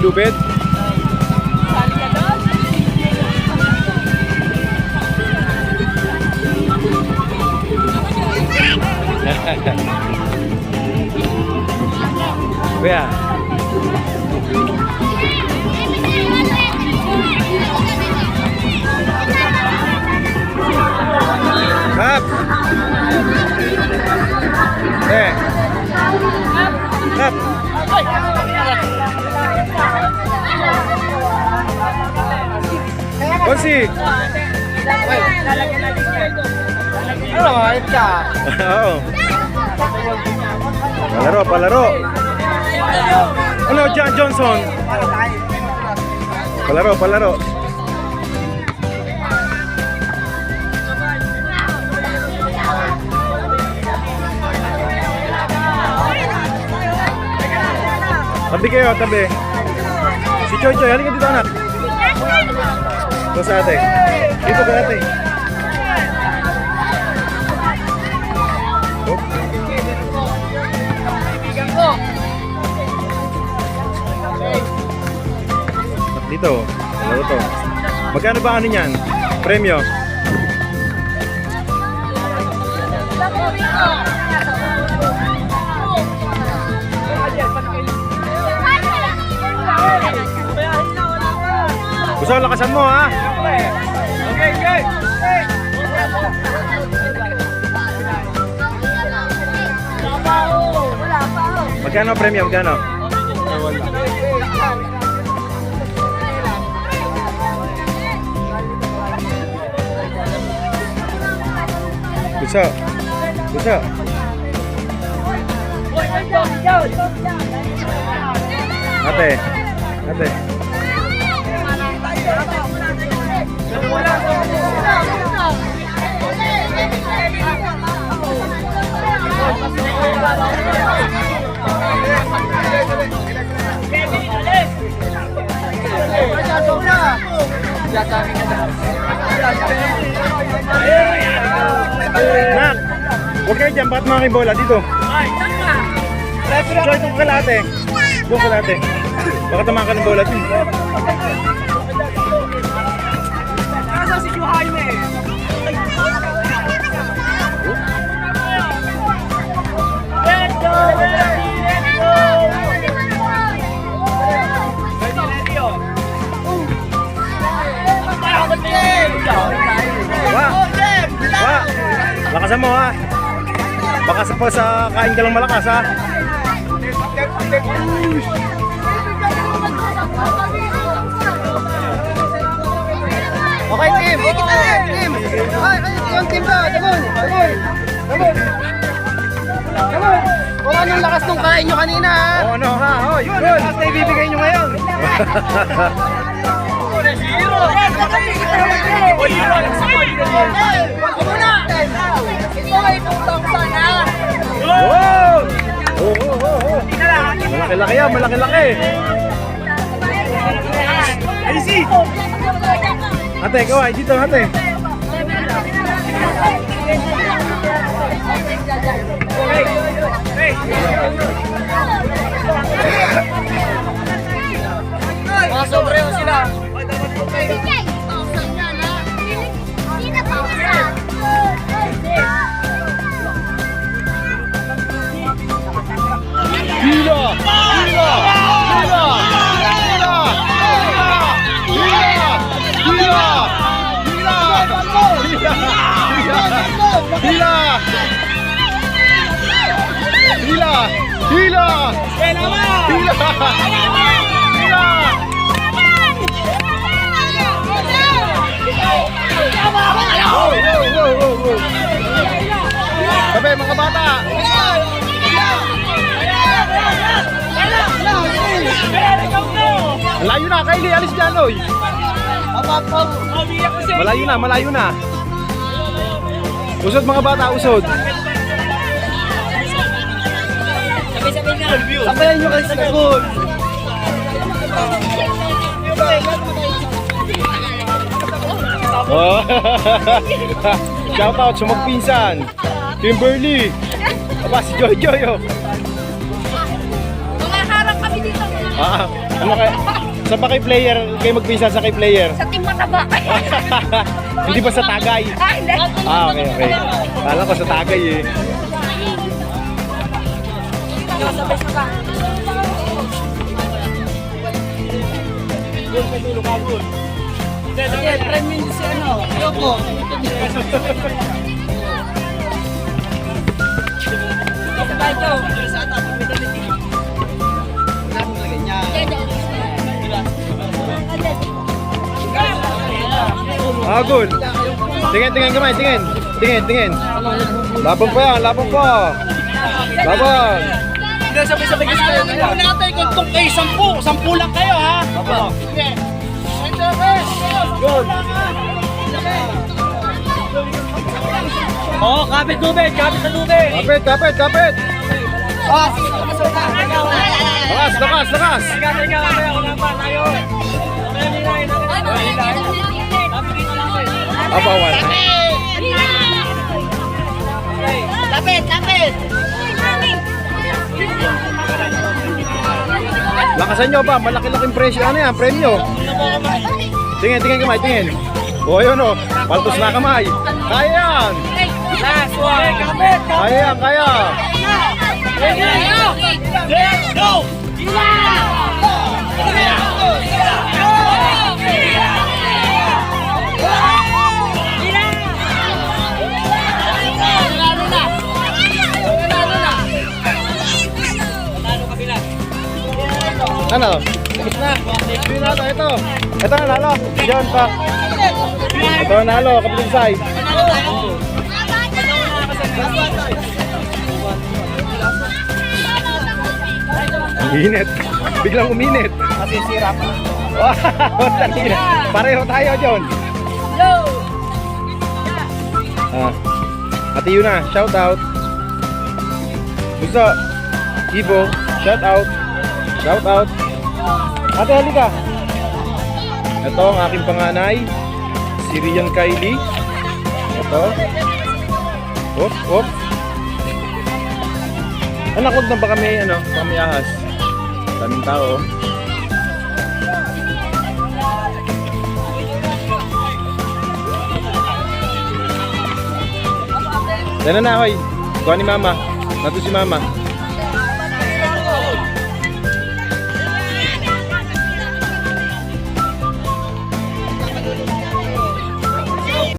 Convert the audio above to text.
lubid. Kuya. Kap. Kap. Konsi. Ano, ayun ka? Oo. Palaro. Ano, John Johnson? Palaro. Tabi kayo, tabi. Si Choy, halika dito anak. Ito sa ate. Dito ka ate. Oh. Dito, laro to. Magkano ba ano niyan? Premyo? Gusto lakasan mo ha? Okay. Magkano premyo? Magkano? Bisa. Ate. Nak, huwag kayo dyan, bakit mga kayo bola dito? Choy, doon ka kalate. Baka tamaan ka ng bola dito. Nasa si Jaime. Let's go! Lakasan mo ha. Baka sa kain ka lang malakas ha. Okay, team. Team. Yung team ba? Dabon. Kung anong lakas nung kain nyo kanina ha? Oo, ano ha? Oh, yun. Lakas na ibibigay nyo ngayon. Wow! Malaki-laki yan, malaki-laki. Easy! Ate, kaway, dito ate. Mga sobreo sila. Sabi mga bata. Malayo na, Kylie, alis dyan, oy. Malayo na. Usod mga bata, usod. Sabayan nyo kayo sa school. Shout out sa magpinsan. Kimberly. Aba, si Joy. Mga harap kami dito. Ano kaya? Sa pa kay player, kayo magpinsan sa kay player? Sa team mataba. Hindi ba sa Tagay? Ah, hindi. Ah, okay, okay. Kala ko sa Tagay eh. Sige, 3 minutes si ano. Yoko. Sabay ko. Ah, good. Tingin, tingin kamay, tingin. Tingin, tingin. Labang pa yan, labang pa. Labang. Sabay-sabay kasi kayo. Huwag natin kung itong kayo 10 lang kayo ha. Sige. Good. Oo, kapit tubig, kapit sa tubig. Kapit, kapit, kapit. Ah, sige, kapasok na. Lakas, lakas, lakas. Teka, wala pa tayo. Abawan. Lapit, lapit. Lakasan nyo ba? Malaki-laking presyo. Ano yan? Premyo. Tingin, tingin kamay, tingin. O, yun o. Paltos na kamay. Kaya yan. Last one. Kapit, Kaya yan, kaya. Let's go! Ano? Tapos na. Ito na ito. Ito na nalo. Diyan pa. Ito na nalo. Kapitang Sai. Ang init. Biglang uminit. Masisira pa. Pareho tayo, John. Ah. Ate Yuna, shout out. Gusto. Ibo, shout out. Shout out. Ate, halika. Ito ang aking panganay. Si Rian Kylie. Ito. Hop, hop. Anak, huwag na ba kami, kami ahas? Daming tao. Yan na, hoy. Kuha ni Mama. Nato si Mama.